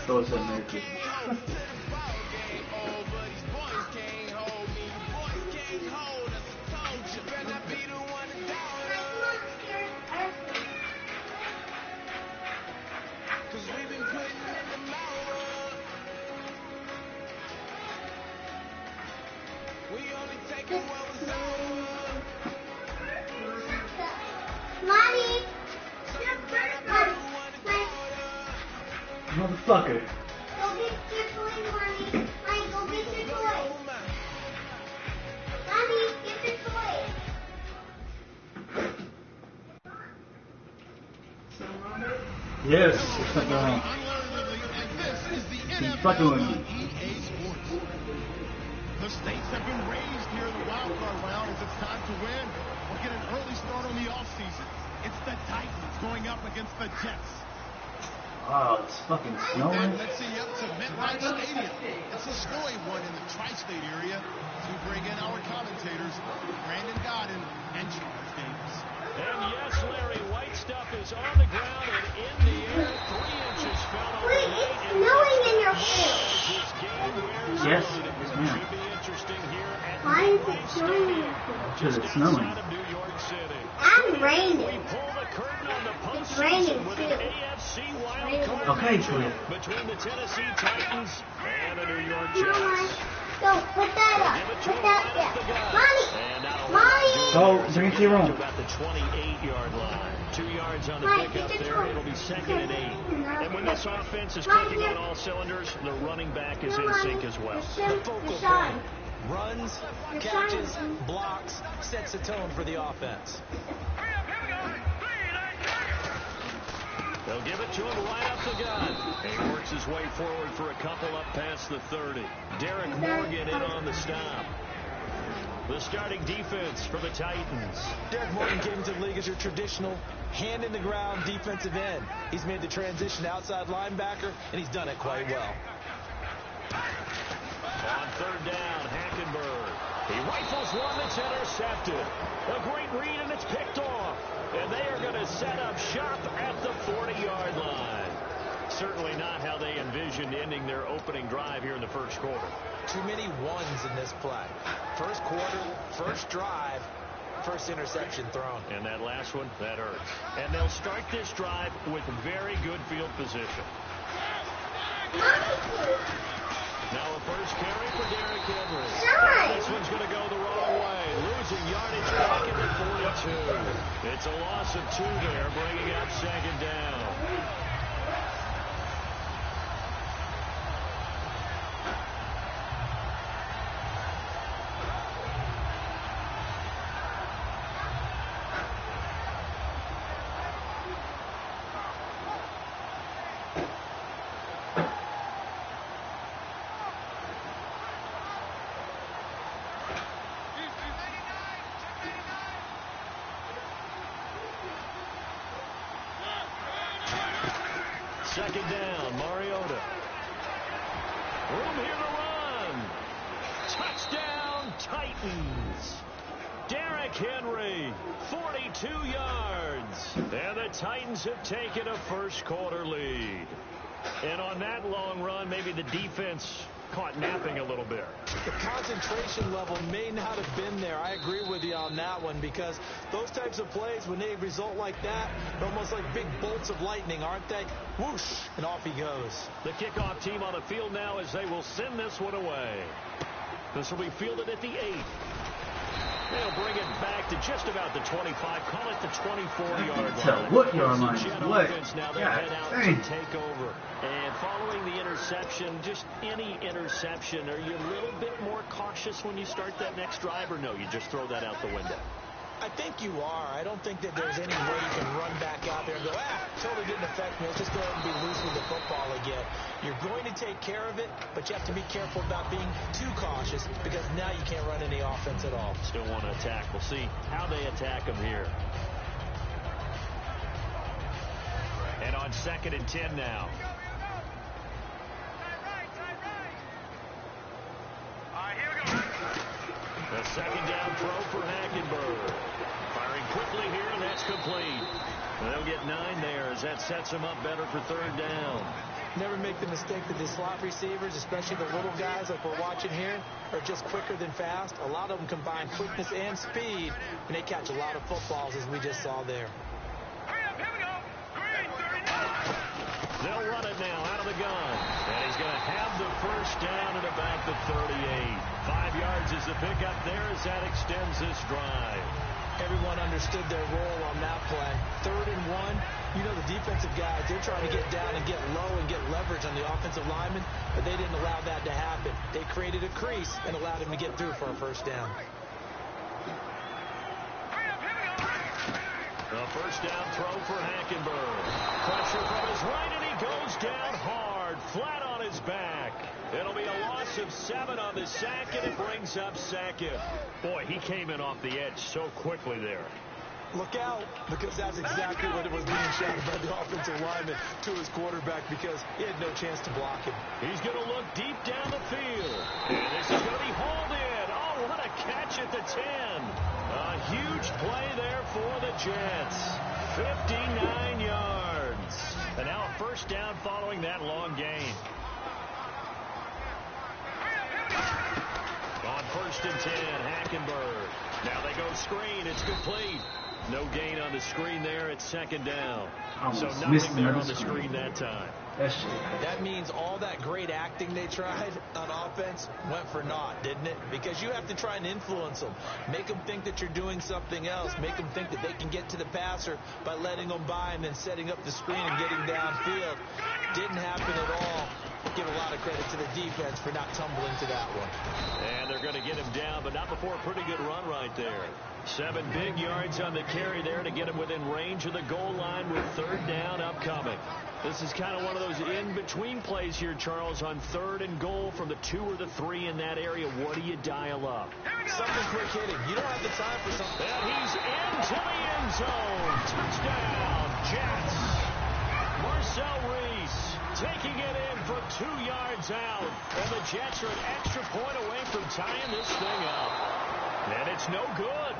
So it's American. Motherfucker. Go get your toy, Mommy. Mommy, go get your toy. Mommy, get your toy. Yes, it's not going on. He's fucking with me. The stakes have been raised here in the wild card round as it's time to win or get an early start on the offseason. It's the Titans going up against the Jets. Oh, it's fucking snowing. Let's see, yep, it's a MetLife Stadium. It's a snowy one in the tri-state area. To bring in our commentators, Brandon Godden and Charles Davis. And yes, Larry, white stuff is on the ground and in the air. 3 inches fell Wait, overnight. it's snowing in your face. Yes, yes, ma'am. Should be interesting here at Why is it snowing in your face? Because it's snowing. outside of New York City. And We raining. pull the curtain on the It's raining, postseason with too. an AFC wild card Okay, matchup Cliff. between the Tennessee Titans and the New York Mama, Jets. go, put that up. Give it to Put him that right up the there. gut. Mommy, And that'll Mommy. Oh, bring it to your room. about the 28-yard line. 2 yards on the Mommy, pickup get your there. toy. It'll be 2nd and 8. And when this offense is Mommy, clicking on here. all cylinders, the running back is No, in Mommy. sync as well. Your shine. Runs, Your catches, shine. blocks, sets the tone for the offense. They'll give it to him right up the gut. He works his way forward for a couple up past the 30. Derek Morgan in on the stop. The starting defense for the Titans. Derek Morgan came into the league as your traditional hand-in-the-ground defensive end. He's made the transition to outside linebacker, and he's done it quite well. On 3rd down, Hackenberg. He rifles one that's intercepted. A great read, and it's picked off. And they are going to set up shop at the 40-yard line. Certainly not how they envisioned ending their opening drive here in the first quarter. Too many ones in this play. First quarter, first drive, first interception thrown. And that last one, that hurts. And they'll start this drive with very good field position. Now a first carry for Derrick Henry. Shine. This one's going to go the wrong way. Losing yardage back at the 42. It's a loss of 2 there, bringing up 2nd down. Second down, Mariota. Room here to run. Touchdown, Titans. Derrick Henry, 42 yards. And the Titans have taken a first quarter lead. And on that long run, maybe the defense caught napping a little bit. The concentration level may not have been there. I agree with you on that one, because those types of plays, when they result like that, they're almost like big bolts of lightning, aren't they? Whoosh, and off he goes. The kickoff team on the field now as they will send this one away. This will be fielded at the 8. They'll bring it back to just about the 25. Call it the 24-yard line. What yard line? Jet What? offense now. They God head out dang. to take over. And following the interception, just any interception, are you a little bit more cautious when you start that next drive, or no, you just throw that out the window? I think you are. I don't think that there's any way you can run back out there and go, totally didn't affect me. Let's just go ahead and be loose with the football again. You're going to take care of it, but you have to be careful about being too cautious, because now you can't run any offense at all. Still want to attack. We'll see how they attack them here. And on 2nd and 10 now. The second down throw for Hackenberg. it's complete. They'll get 9 there as that sets them up better for third down. Never make the mistake that the slot receivers, especially the little guys like we're watching here, are just quicker than fast. A lot of them combine quickness and speed, and they catch a lot of footballs, as we just saw there. They'll run it now out of the gun. And he's going to have the first down at about the 38. 5 yards is the pickup there as that extends this drive. Everyone understood their role on that play. 3rd and 1. You know the defensive guys, they're trying to get down and get low and get leverage on the offensive lineman, but they didn't allow that to happen. They created a crease and allowed him to get through for a first down. The first down throw for Hackenberg. Pressure from his right, and he goes down hard, flat on his back. It'll be a loss of 7 on the sack, and it brings up 2nd. Boy, he came in off the edge so quickly there. Look out, because that's exactly what it was being shouted by the offensive lineman to his quarterback, because he had no chance to block him. He's going to look deep down the field. And this is going to be hauled in. Oh, what a catch at the 10. A huge play there for the Jets. 59 yards. And now a first down following that long gain. On 1st and 10, Hackenberg. Now they go screen. It's complete. No gain on the screen there. It's 2nd down. So nothing there on the screen that time. That means all that great acting they tried on offense went for naught, didn't it? Because you have to try and influence them. Make them think that you're doing something else. Make them think that they can get to the passer by letting them by and then setting up the screen and getting downfield. Didn't happen at all. Give a lot of credit to the defense for not tumbling to that one. And they're going to get him down, but not before a pretty good run right there. 7 big yards on the carry there to get him within range of the goal line with 3rd down upcoming. This is kind of one of those in-between plays here, Charles, on 3rd and goal from the 2 or the 3 in that area. What do you dial up? Something quick hitting. You don't have the time for something. And he's into the end zone. Touchdown, Jets. Marcel Reese taking it in from 2 yards out. And the Jets are an extra point away from tying this thing up. And it's no good.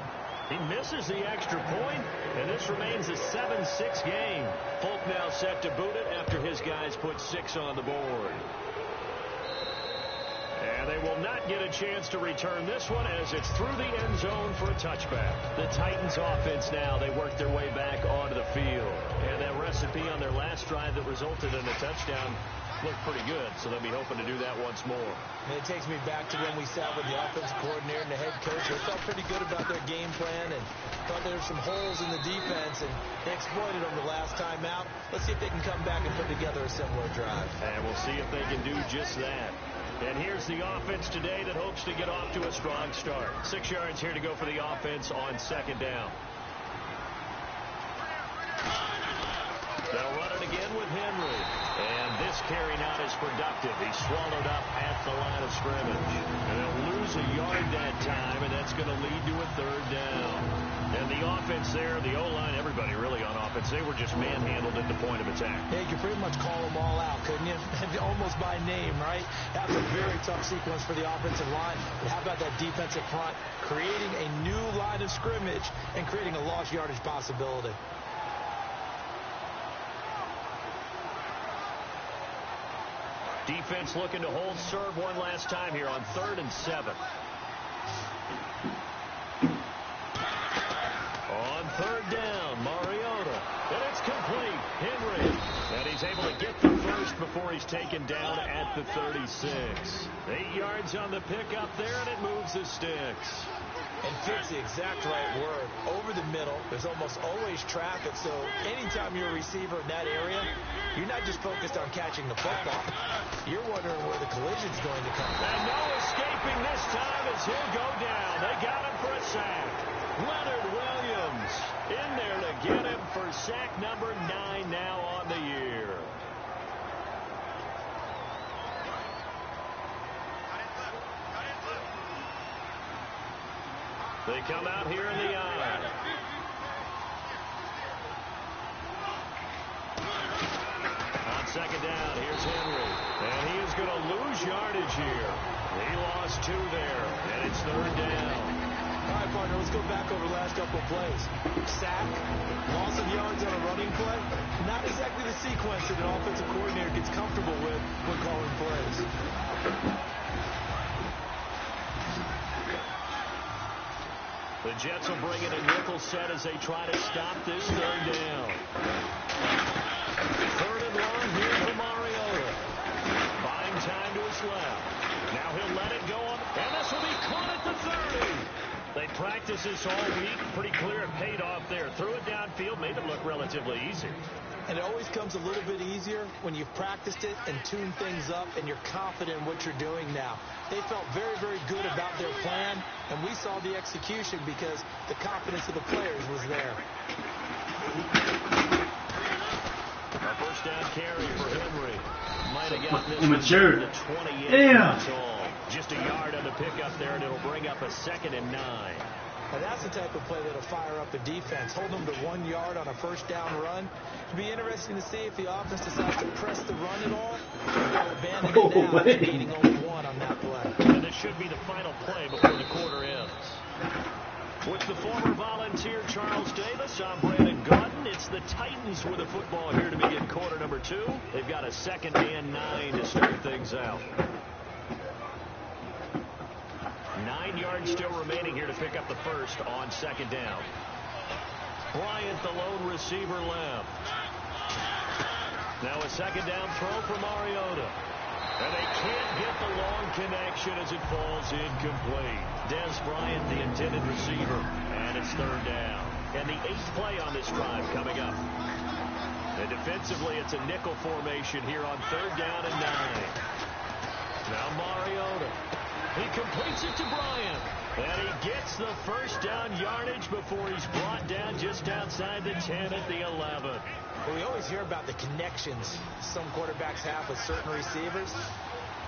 He misses the extra point, and this remains a 7-6 game. Folk now set to boot it after his guys put 6 on the board. And they will not get a chance to return this one as it's through the end zone for a touchback. The Titans offense now, they work their way back onto the field. And that recipe on their last drive that resulted in a touchdown looked pretty good, so they'll be hoping to do that once more. And it takes me back to when we sat with the offensive coordinator and the head coach. They felt pretty good about their game plan and thought there were some holes in the defense, and they exploited them the last time out. Let's see if they can come back and put together a similar drive. And we'll see if they can do just that. And here's the offense today that hopes to get off to a strong start. 6 yards here to go for the offense on 2nd down. They'll run it again with Henry. And this carry not as productive. He's swallowed up at the line of scrimmage. And they'll lose a yard that time, and that's going to lead to a 3rd down. And the offense there, the O-line, everybody really on offense, they were just manhandled at the point of attack. Yeah, you could pretty much call them all out, couldn't you? Almost by name, right? That's a very tough sequence for the offensive line. But how about that defensive front creating a new line of scrimmage and creating a lost yardage possibility? Defense looking to hold serve one last time here on 3rd and 7. On 3rd down, Mariota. And it's complete. Henry. And he's able to get the first before he's taken down at the 36. 8 yards on the pickup there, and it moves the sticks. And fits the exact right word. Over the middle, there's almost always traffic, so anytime you're a receiver in that area, you're not just focused on catching the football. You're wondering where the collision's going to come from. And no escaping this time as he'll go down. They got him for a sack. Leonard Williams in there to get him for sack number 9 now on the year. They come out here in the eye. On 2nd down, here's Henry. And he is going to lose yardage here. He lost 2 there, and it's 3rd down. All right, partner, let's go back over the last couple of plays. Sack, loss of yards on a running play. Not exactly the sequence that an offensive coordinator gets comfortable with when calling plays. The Jets will bring in a nickel set as they try to stop this third down. Third and long here for Mariota. Buying time to his left. Now he'll let it go, and this will be caught at the 30. They practiced this all week. Pretty clear it paid off there. Threw it downfield, made it look relatively easy. And it always comes a little bit easier when you've practiced it and tuned things up and you're confident in what you're doing now. They felt very, very good about their plan, and we saw the execution because the confidence of the players was there. A first down carry for Henry. Might have gotten this immature. to the 28. Yeah. That's all. Just a yard on the pickup there, and it'll bring up a 2nd and 9. And that's the type of play that'll fire up a defense. Hold them to 1 yard on a first down run. It'll be interesting to see if the offense decides to press the run at all. They'll abandon it now after needing only 1 on that play. And this should be the final play before the quarter ends. With the former Volunteer Charles Davis, I'm Brandon Gaudin. It's the Titans with the football here to begin quarter number 2. They've got a 2nd and 9 to start things out. 9 yards still remaining here to pick up the first on 2nd down. Bryant, the lone receiver, left. Now a 2nd down throw for Mariota. And they can't get the long connection as it falls incomplete. Des Bryant, the intended receiver. And it's 3rd down. And the 8th play on this drive coming up. And defensively, it's a nickel formation here on 3rd down and 9. Now Mariota. He completes it to Bryant. And he gets the first down yardage before he's brought down just outside the 10 at the 11. Well, we always hear about the connections some quarterbacks have with certain receivers.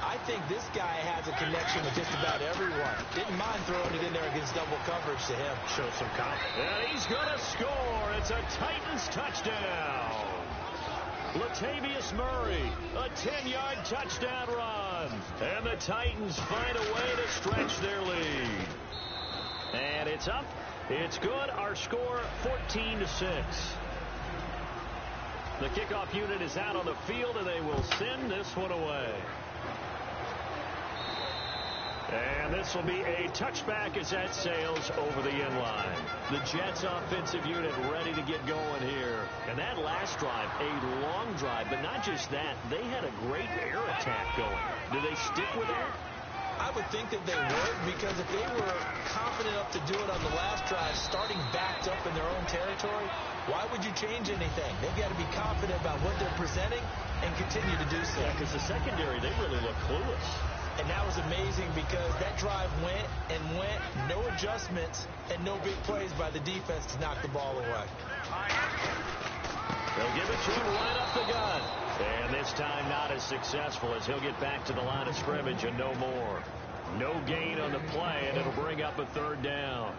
I think this guy has a connection with just about everyone. Didn't mind throwing it in there against double coverage to him. Show some confidence. And he's going to score. It's a Titans touchdown. Latavius Murray, a 10-yard touchdown run. And the Titans find a way to stretch their lead. And it's up. It's good. Our score, 14-6. The kickoff unit is out on the field, and they will send this one away. And this will be a touchback as that sails over the end line. The Jets offensive unit ready to get going here. And that last drive, a long drive, but not just that. They had a great air attack going. Do they stick with that? I would think that they would, because if they were confident enough to do it on the last drive, starting backed up in their own territory, why would you change anything? They've got to be confident about what they're presenting and continue to do so. Yeah, because the secondary, they really look clueless. And that was amazing because that drive went and went, no adjustments, and no big plays by the defense to knock the ball away. They'll give it to him right up the gut. And this time not as successful as he'll get back to the line of scrimmage and no more. No gain on the play, and it'll bring up a 3rd down.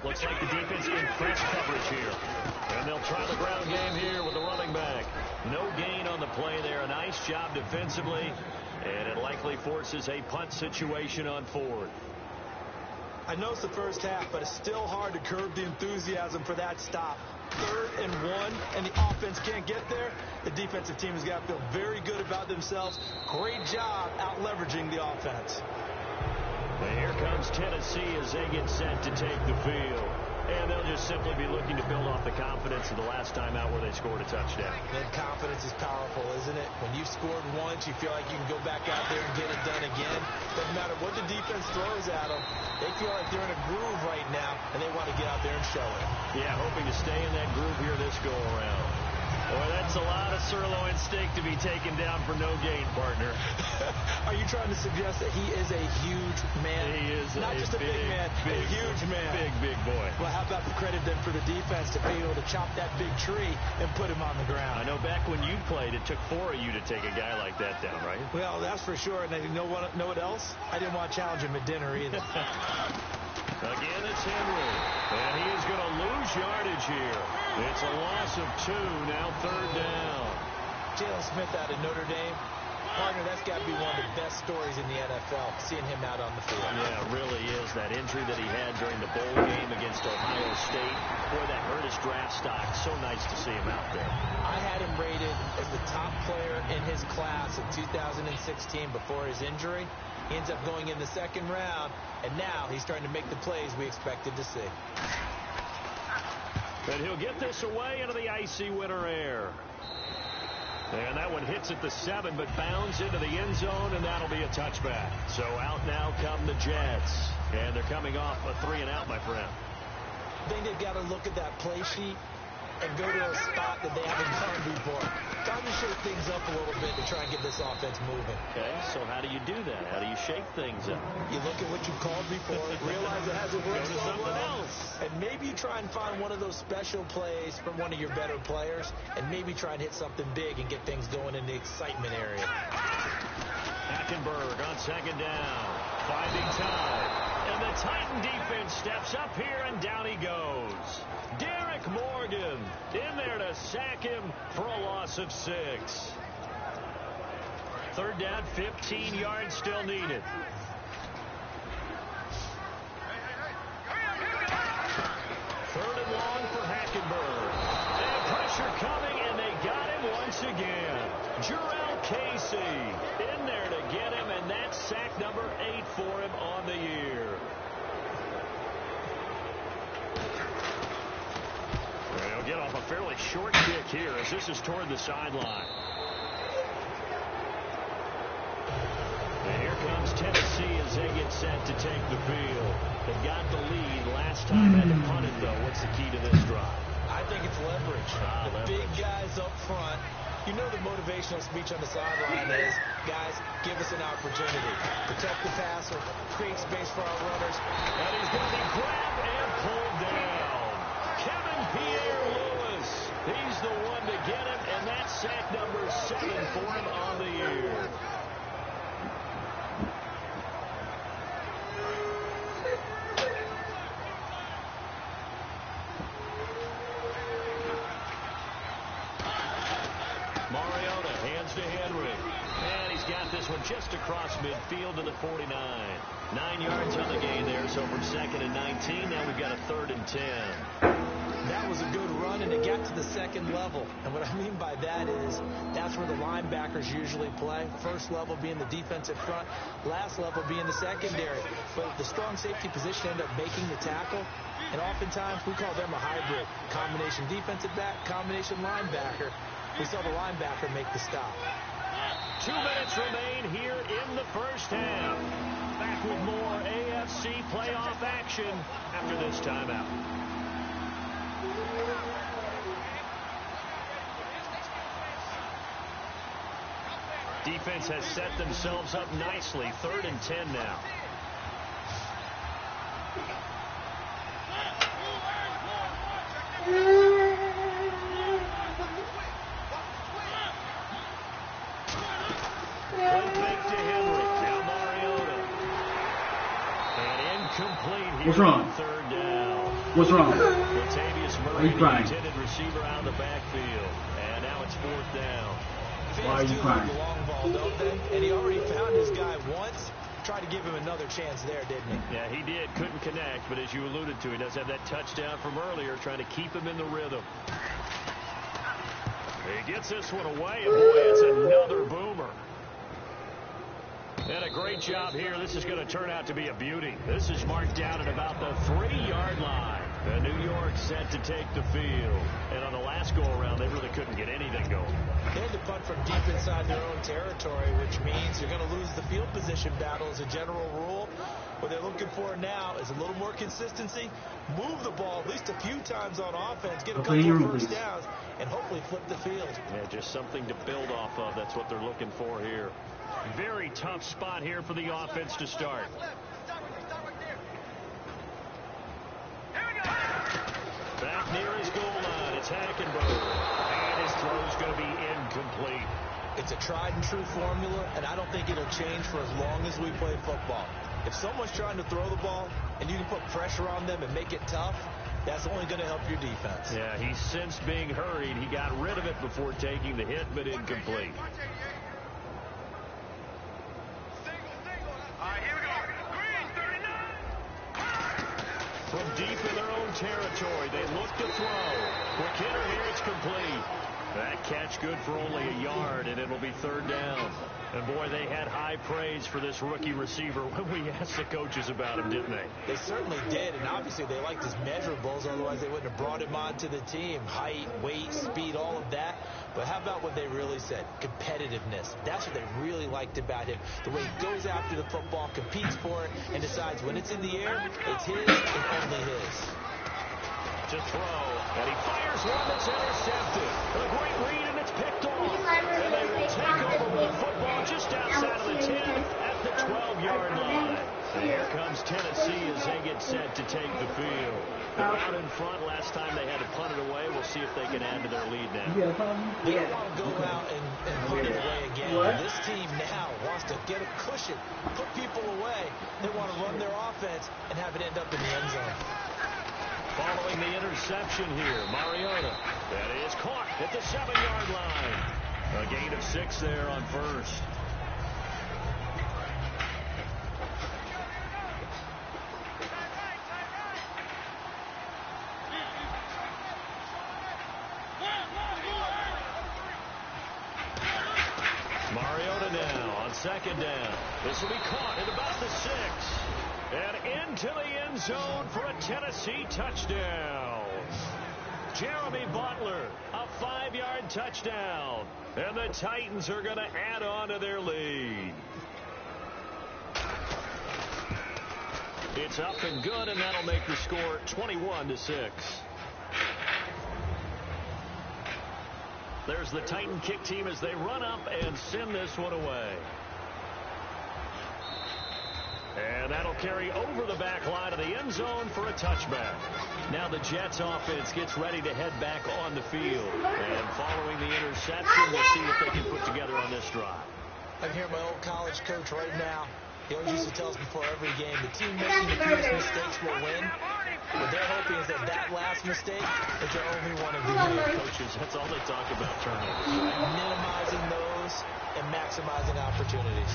Looks like the defense in press coverage here. And they'll try the ground game here with the running back. No gain on the play there. A nice job defensively. And it likely forces a punt situation on 4th. I know it's the first half, but it's still hard to curb the enthusiasm for that stop. 3rd and 1, and the offense can't get there. The defensive team has got to feel very good about themselves. Great job out leveraging the offense. And here comes Tennessee as they get set to take the field. And they'll just simply be looking to build off the confidence of the last time out where they scored a touchdown. And confidence is powerful, isn't it? When you've scored once, you feel like you can go back out there and get it done again. Doesn't matter what the defense throws at them. They feel like they're in a groove right now, and they want to get out there and show it. Yeah, hoping to stay in that groove here this go-around. Boy, that's a lot of sirloin steak to be taken down for no gain, partner. Are you trying to suggest that he is a huge man? He is not just a big man, a huge man. Big boy. Well, how about the credit then for the defense to be able to chop that big tree and put him on the ground? I know back when you played, it took 4 of you to take a guy like that down, right? Well, that's for sure. And you know what else? I didn't want to challenge him at dinner either. Again, it's Henry. And he is going to lose yardage here. It's a loss of 2, now 3rd down. Jalen Smith out of Notre Dame. Partner, that's got to be one of the best stories in the NFL, seeing him out on the field. Yeah, it really is. That injury that he had during the bowl game against Ohio State, boy, that hurt his draft stock. So nice to see him out there. I had him rated as the top player in his class in 2016 before his injury. He ends up going in the 2nd round, and now he's starting to make the plays we expected to see. And he'll get this away into the icy winter air. And that one hits at the 7, but bounds into the end zone, and that'll be a touchback. So out now come the Jets. And they're coming off a 3-and-out, my friend. I think they've got to look at that play sheet and go to a spot that they haven't gone before. Time to shake things up a little bit to try and get this offense moving. Okay, so how do you do that? How do you shake things up? You look at what you called before, realize it hasn't worked Go to so something well, else. and maybe you try and find one of those special plays from one of your better players, and maybe try and hit something big and get things going in the excitement area. Hackenberg on 2nd down, finding time. And the Titan defense steps up here, and down he goes. Derek Morgan in there to sack him for a loss of 6. 3rd down, 15 yards still needed. Third and long for Hackenberg. And pressure coming, and they got him once again. Jarrell Casey in there to get him, and that's sack number 8 for him on the year. He'll get off a fairly short kick here as this is toward the sideline. And here comes Tennessee as they get set to take the field. They got the lead last time, had to punt it, though. What's the key to this drive? I think it's leverage. The big guys up front. You know the motivational speech on the sideline is, guys, give us an opportunity. Protect the passer, create space for our runners. And he's going to be grabbed and pulled down. Kevin Pierre-Louis. He's the one to get him, and that's sack number 7 for him on the year. Mariota hands to Henry. And he's got this one just across midfield to the 49. 9 yards on the gain there, so from 2nd and 19, now we've got a 3rd and 10. That was a good run, and it got to the 2nd level. And what I mean by that is that's where the linebackers usually play. First level being the defensive front, last level being the secondary. But the strong safety position ended up making the tackle, and oftentimes we call them a hybrid. Combination defensive back, combination linebacker. We saw the linebacker make the stop. 2 minutes remain here in the first half. Back with more AFC playoff action after this timeout. Defense has set themselves up nicely. 3rd and 10 now. What's wrong? 3rd down. What's wrong? Latavius Why are Murray, you crying? the intended receiver out of the backfield. And now it's 4th down. Fans Why are you do crying? like the long ball, don't they? And he already found his guy once. Tried to give him another chance there, didn't he? Yeah, he did. Couldn't connect, but as you alluded to, he does have that touchdown from earlier, trying to keep him in the rhythm. He gets this one away, and boy, it's another boomer. And a great job here. This is going to turn out to be a beauty. This is marked down at about the 3-yard line. And New York set to take the field. And on the last go-around, they really couldn't get anything going. They had to punt from deep inside their own territory, which means you're going to lose the field position battle as a general rule. What they're looking for now is a little more consistency, move the ball at least a few times on offense, get a couple of first downs, and hopefully flip the field. Yeah, just something to build off of. That's what they're looking for here. Very tough spot here for the offense to start. Back near his goal line, it's Hackenberg. And his throw's going to be incomplete. It's a tried and true formula, and I don't think it'll change for as long as we play football. If someone's trying to throw the ball and you can put pressure on them and make it tough, that's only going to help your defense. Yeah, he sensed being hurried. He got rid of it before taking the hit, but incomplete. From deep in their own territory, they look to throw. Quick hitter here, it's complete. That catch good for only a yard, and it'll be third down. And, boy, they had high praise for this rookie receiver when we asked the coaches about him, didn't they? They certainly did, and obviously they liked his measurables. Otherwise, they wouldn't have brought him onto the team. Height, weight, speed, all of that. But how about what they really said? Competitiveness. That's what they really liked about him. The way he goes after the football, competes for it, and decides when it's in the air, it's his and only his. To throw, and he fires one that's intercepted. A great read, and it's picked off. And they will take over with the football just outside of the 10 at the 12-yard line. And here comes Tennessee as they get set to take the field. They're out in front. Last time they had to punt it away. We'll see if they can add to their lead now. They don't want to go out and punt it away again. This team now wants to get a cushion, put people away. They want to run their offense and have it end up in the end zone. Following the interception here, Mariota. That is caught at the 7-yard line. A gain of 6 there on first. Mariota now on second down. This will be caught at about the 6. And into the end zone for a Tennessee touchdown. Jeremy Butler, a 5-yard touchdown. And the Titans are going to add on to their lead. It's up and good, and that'll make the score 21-6. There's the Titan kick team as they run up and send this one away. And that'll carry over the back line of the end zone for a touchback. Now the Jets offense gets ready to head back on the field. And following the interception, we'll see what they can put together on this drive. I'm here, my old college coach right now. He always used to tell us before every game, the team making the fewest mistakes will win. What they're hoping is that last mistake is their only one of the game. Coaches, that's all they talk about, turnovers. Minimizing those and maximizing opportunities.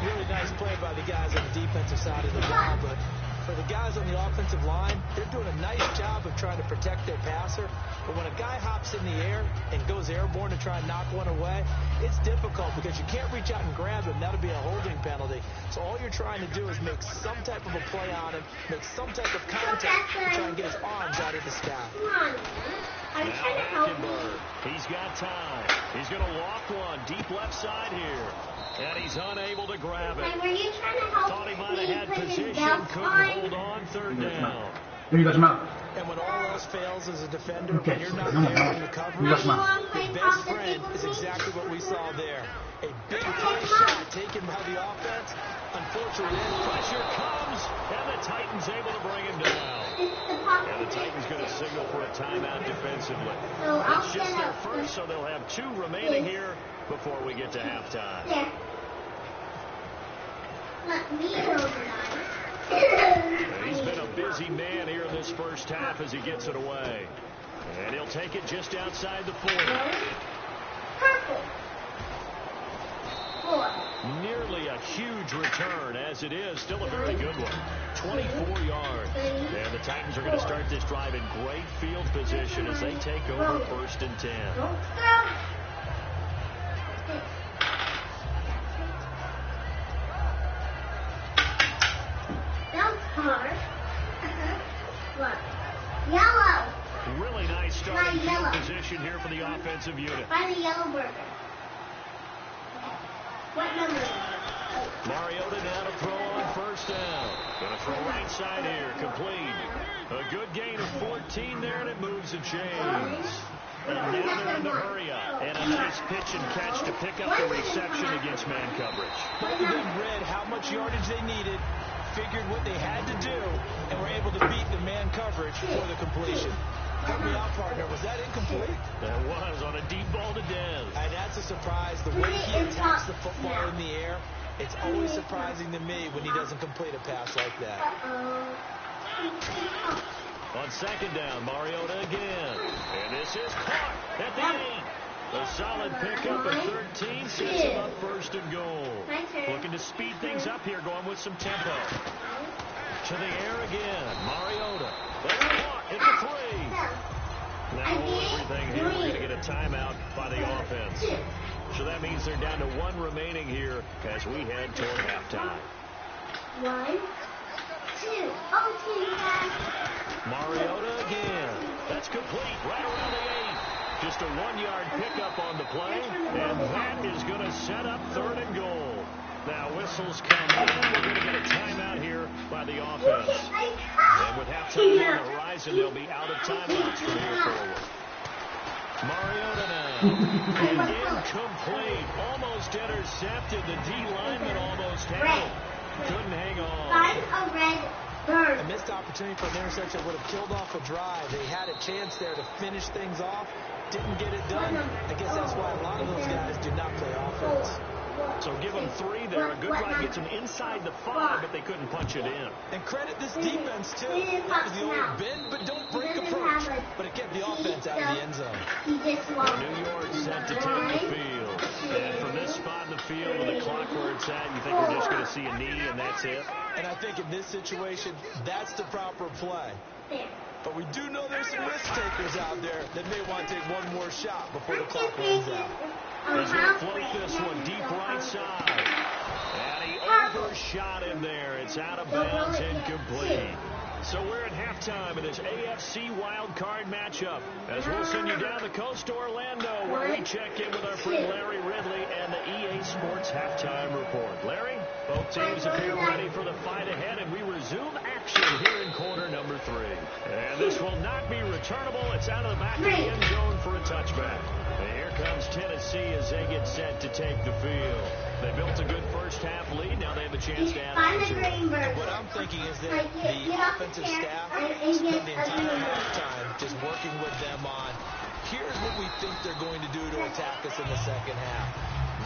Really nice play by the guys on the defensive side of the ball, but for the guys on the offensive line, they're doing a nice job of trying to protect their passer. But when a guy hops in the air and goes airborne to try and knock one away, it's difficult because you can't reach out and grab him. That'll be a holding penalty. So all you're trying to do is make some type of a play on him, make some type of contact, and try and get his arms out of the sky. Now Hackenberg, he's got time. He's going to loft one deep left side here. And he's unable to grab it. Thought he might have had position, couldn't hold on, third down. And when all else fails as a defender, when you're not there in the coverage, your best friend is exactly what we saw there. A big play shot taken by the offense. Unfortunately, pressure comes, and the Titans able to bring him down. And the Titans going to signal for a timeout defensively. It's just their first, so they'll have 2 remaining here before we get to halftime. Yeah. Let me He's been a busy man here in this first half as he gets it away. And he'll take it just outside the 40. Purple. 4. Nearly a huge return as it is. Still a very good one. 24 yards. And the Titans are going to start this drive in great field position as they take over first and 10. Look. Yellow. Really nice starting field position here for the offensive unit. Find the yellow burger. What number? Mariota now to throw on first down. Going to throw right side here. Complete. A good gain of 14 there, and it moves the chains. And now they're in the hurry up. And a nice pitch and catch to pick up the reception against man coverage. both of them read how much yardage they needed, figured what they had to do, and were able to beat the man coverage for the completion. Help me out, partner. Was that incomplete? That was on a deep ball to Dez. And that's a surprise. The way he attacks the football in the air, It's always surprising to me when he doesn't complete a pass like that. On second down, Mariota again. And this is caught at the 8. A solid pickup of 13 sets him up first and goal. Looking to speed things up here, going with some tempo. To the air again, Mariota. That's caught at the 3. Now everything here, we're going to get a timeout by the offense. So that means they're down to 1 remaining here as we head toward halftime. 1, 2, Mariota again. That's complete right around the 8. Just a 1-yard pickup on the play, and that is going to set up 3rd and goal. Now whistles come in. We're going to get a timeout here by the offense. And with halftime on the horizon, they'll be out of timeouts from here forward. Mariota now. And incomplete. Almost intercepted. The D lineman almost had it. Couldn't hang on. A missed opportunity for an interception would have killed off a drive. They had a chance there to finish things off. Didn't get it done. I guess that's why a lot of those guys do not play offense. So give them 3 there. A good drive gets them inside the 5, but they couldn't punch it in. And credit this defense, too. That was the old bend but don't break approach. But it kept the offense out of the end zone. New York set to take the field. And from this spot in the field with the clock where it's at, you think we're just going to see a knee and that's it? And I think in this situation, that's the proper play. But we do know there's some risk takers out there that may want to take one more shot before the clock runs out. He's going to float this one deep right side. And he overshot him there. It's out of bounds, incomplete. So we're at halftime in this AFC wildcard matchup as we'll send you down the coast to Orlando where we check in with our friend Larry Ridley and the EA Sports Halftime Report. Larry, both teams appear ready for the fight ahead, and we resume action here in quarter number 3. And this will not be returnable. It's out of the back of the end zone for a touchback. And here comes Tennessee as they get set to take the field. They built a good first-half lead. Now they have a chance to add on to it. And what I'm thinking is that the offensive staff spend the entire halftime just working with them on, here's what we think they're going to do to attack us in the second half.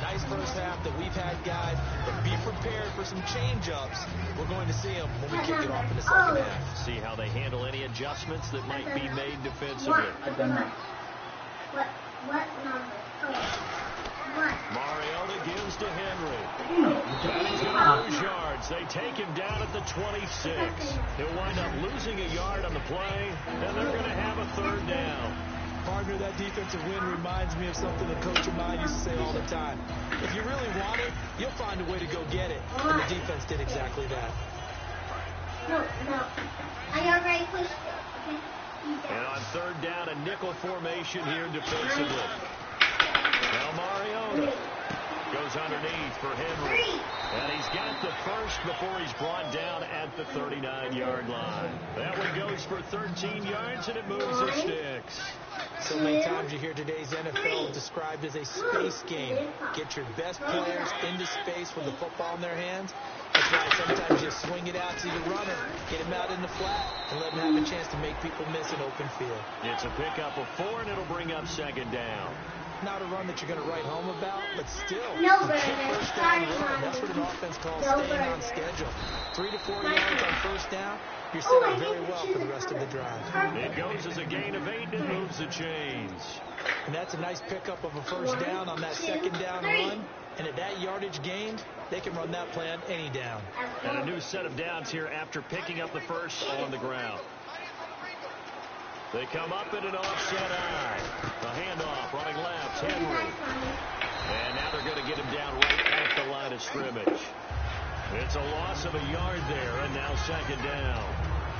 Nice first half that we've had, guys, but be prepared for some change-ups. We're going to see them when we kick it off in the second half. See how they handle any adjustments that might be made defensively. What number? Mariota gives to Henry. He's going to lose yards. They take him down at the 26. He'll wind up losing a yard on the play, and they're going to have a 3rd down. Partner, that defensive win reminds me of something a coach of mine used to say all the time. If you really want it, you'll find a way to go get it. And the defense did exactly that. No. I already pushed it. Okay? And on 3rd down, a nickel formation here defensively. Now Mariota goes underneath for Henry. And he's got the first before he's brought down at the 39-yard line. That one goes for 13 yards, and it moves the sticks. So many times you hear today's NFL described as a space game. Get your best players into space with the football in their hands. That's why sometimes you swing it out to your runner, get him out in the flat, and let him have a chance to make people miss an open field. It's a pickup of 4, and it'll bring up 2nd down. Not a run that you're going to write home about, but still, No, a first down run. That's what an offense calls staying on schedule. 3 to 4 yards on first down. You're set up very well for the rest of the drive. It goes as a gain of 8 and moves the chains. And that's a nice pickup of a first down on that 2nd down run. And at that yardage gained, they can run that plan any down. And a new set of downs here after picking up the first on the ground. They come up in an offset eye. A handoff, running left, Henry. And now they're going to get him down right at the line of scrimmage. It's a loss of a yard there, and now 2nd down.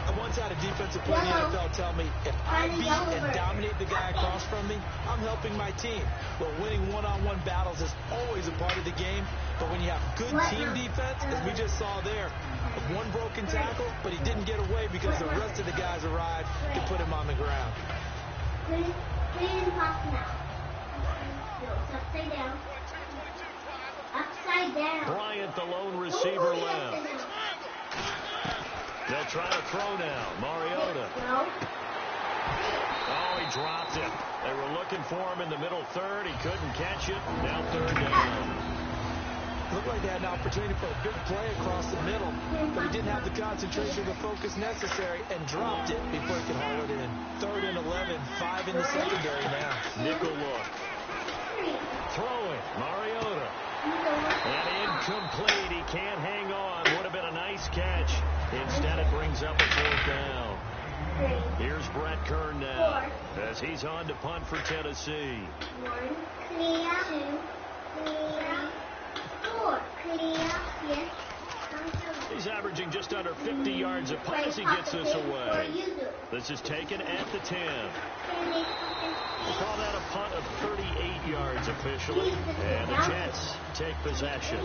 I once had a defensive player in the NFL tell me, if I beat and dominate the guy across from me, I'm helping my team. Well, winning one-on-one battles is always a part of the game, but when you have good team defense, as we just saw there, one broken tackle, but he didn't get away because the rest of the guys arrived to put him on the ground. Upside down. Upside down. Bryant, the lone receiver, left. They'll try to throw now. Mariota. Oh, he dropped it. They were looking for him in the middle 3rd. He couldn't catch it. Now 3rd down. Looked like they had an opportunity for a big play across the middle, but he didn't have the concentration or the focus necessary and dropped it before he could haul it in. 3rd and 11, 5 in the secondary now. Nickel look. Throwing, Mariota. And incomplete. He can't hang on. Would have been a nice catch. Instead, it brings up a 4th down. Here's Brett Kern now as he's on to punt for Tennessee. 1, clear, 2, clear, 4, clear, yes. He's averaging just under 50 yards a punt as he gets this away. This is taken at the 10. We'll call that a punt of 38 yards officially. And the Jets take possession.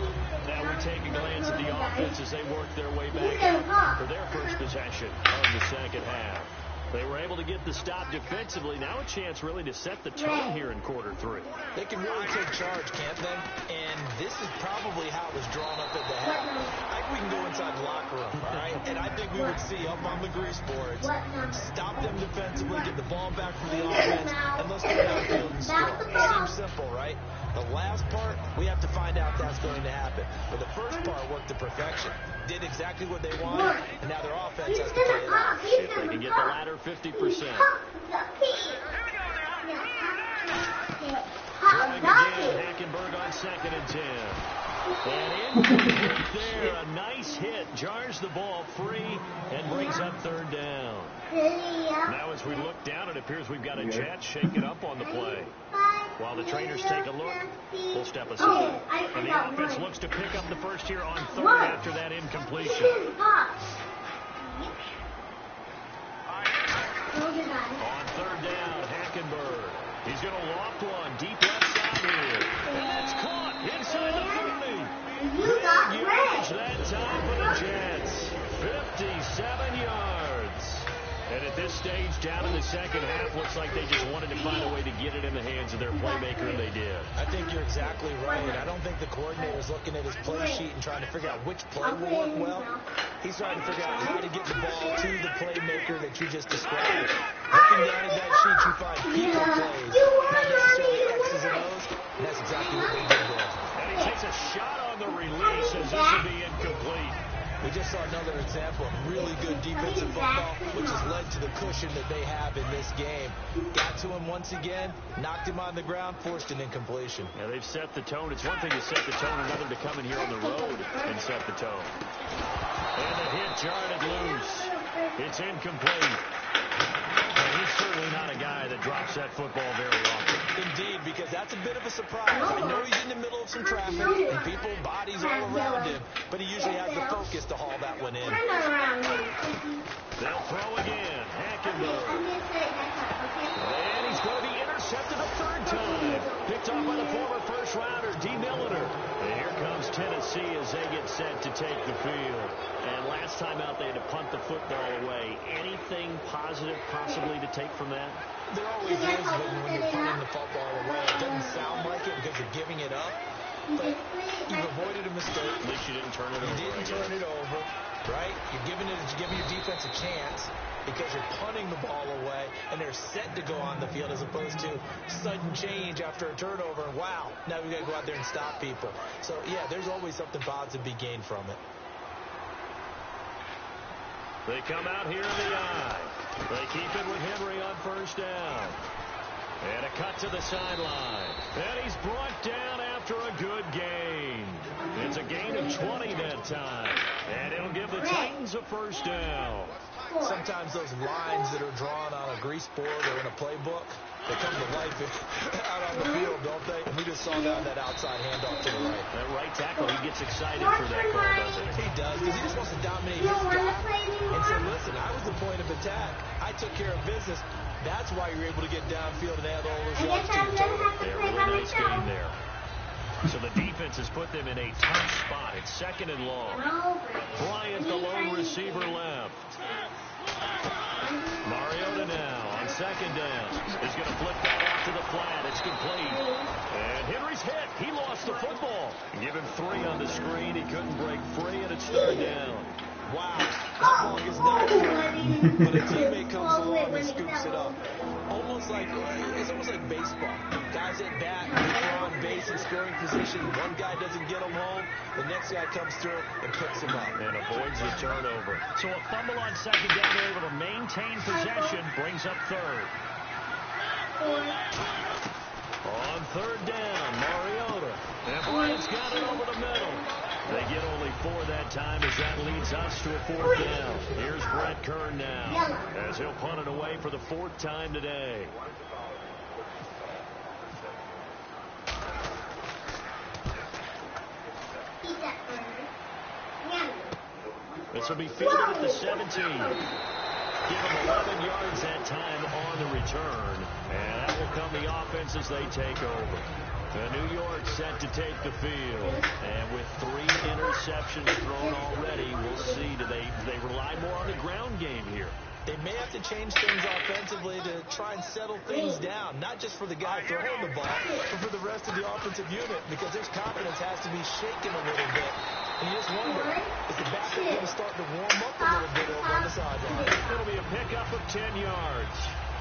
Now we take a glance at the offense as they work their way back out for their first possession of the second half. They were able to get the stop defensively. Now a chance really to set the tone here in quarter 3. They can really take charge, can't they? And this is probably how it was drawn up at the half. I think we can go inside the locker room, all right? And I think we would see up on the grease boards, stop them defensively, get the ball back from the offense, and let's go downfield and score. Seems simple, right? The last part, we have to find out if that's going to happen. But the first part worked to perfection. Did exactly what they wanted, and now their offense has to play it out. See if they can get the latter 50%. Throwing again, Hackenberg on 2nd and 10. And incomplete there. A nice hit. Jars the ball free and brings up 3rd down. Now as we look down, it appears we've got a Jet shaking up on the play. While the trainers take a look, we'll step aside. And the offense looks to pick up the first here on 3rd after that incompletion. On 3rd down, Hackenberg. He's going to loft one deep left side here. And that's caught inside the 30. Big yardage that time for the Jets. 57 yards. And at this stage, down in the second half, looks like they just wanted to find a way to get it in the hands of their playmaker, and they did. I think you're exactly right. I don't think the coordinator's looking at his play sheet and trying to figure out which play will work well. He's trying to figure out how to get the ball to the playmaker that you just described. Looking down at that sheet, you find people plays, not necessarily X's and O's, and that's exactly what they did there. And he takes a shot on the release as this will be incomplete. We just saw another example of really good defensive football, which has led to the cushion that they have in this game. Got to him once again, knocked him on the ground, forced an incompletion. Yeah, they've set the tone. It's one thing to set the tone, another to come in here on the road and set the tone. And the hit jarred it loose. It's incomplete. And he's certainly not a guy that drops that football very often. Indeed, because that's a bit of a surprise. I know he's in the middle of some traffic and people, bodies all around him, but he usually has the focus to haul that one in. They'll throw again. Hackenberg. And he's going to be intercepted a 3rd time. Picked off by the former first-rounder, D. Milliner. And here comes Tennessee as they get set to take the field. And last time out, they had to punt the football away. Anything positive possibly to take from that? There always is when you're punting the football away. It doesn't sound like it because you're giving it up, but you've avoided a mistake. At least you didn't turn it over. You didn't turn it over, right? You're giving your defense a chance because you're punting the ball away, and they're set to go on the field as opposed to sudden change after a turnover. And wow, now we've got to go out there and stop people. So, yeah, there's always something positive to be gained from it. They come out here in the eye. They keep it with Henry on 1st down. And a cut to the sideline. And he's brought down after a good gain. It's a gain of 20 that time. And it'll give the Titans a 1st down. Sometimes those lines that are drawn on a grease board or in a playbook, they come to life out on the field, don't they? And we just saw that on that outside handoff to the right. That right tackle, he gets excited for that call, doesn't he? He does, because he just wants to dominate his guy and say, listen, I was the point of attack. I took care of business. That's why you're able to get downfield and add all those yards to your total. A really nice game there. So the defense has put them in a tough spot. It's 2nd and long. Bryant, the lone receiver, left. Mariota now on 2nd down. He's going to flip that out to the flat. It's complete. And Henry's hit. He lost the football. Give him 3 on the screen. He couldn't break free, and it's 3rd down. Wow. That ball gets knocked down, but a teammate comes along and scoops it up. It's almost like baseball. Guys at bat, they're on base in scoring position. One guy doesn't get him home. The next guy comes through and picks him up. And avoids the turnover. So a fumble on second down. They're able to maintain possession. Brings up third. On third down, Mariota. And Bryant's got it over the middle. They get only 4 that time as that leads us to a 4th down. Here's Brett Kern now as he'll punt it away for the 4th time today. This will be fielded at the 17. Give them 11 yards that time on the return. And that will come the offense as they take over. The New York set to take the field. And with 3 interceptions thrown already, we'll see. Do they rely more on the ground game here? They may have to change things offensively to try and settle things down, not just for the guy throwing the ball, but for the rest of the offensive unit, because their confidence has to be shaken a little bit. And you just wonder, is the backup going to start to warm up a little bit over on the sideline? It'll be a pickup of 10 yards.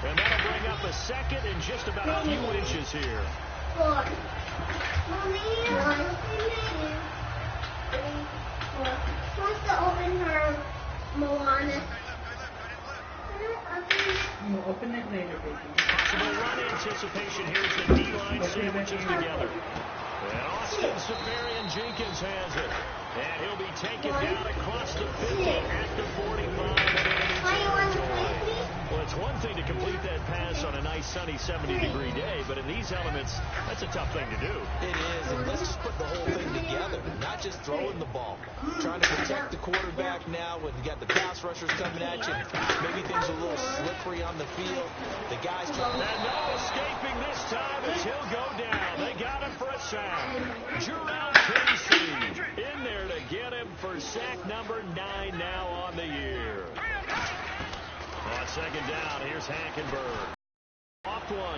And that'll bring up a second and just about a few inches here. Wants to open her Moana. We'll open it later, baby. Possible run anticipation. Here's the D-line sandwiches together. And Austin Safarian-Jenkins has it. And he'll be taken down across the 50 at the 45. Well, it's one thing to complete that pass on a nice sunny 70-degree day, but in these elements, that's a tough thing to do. It is, and let's just put the whole thing together, not just throwing the ball. Trying to protect the quarterback now when you got the pass rushers coming at you. Maybe things are a little slippery on the field. The guys trying to... And no escaping this time as he'll go down. They got him for a sack. Jerome Casey in there to get him for sack number 9 now on the year. On second down, here's Hackenberg. Off one.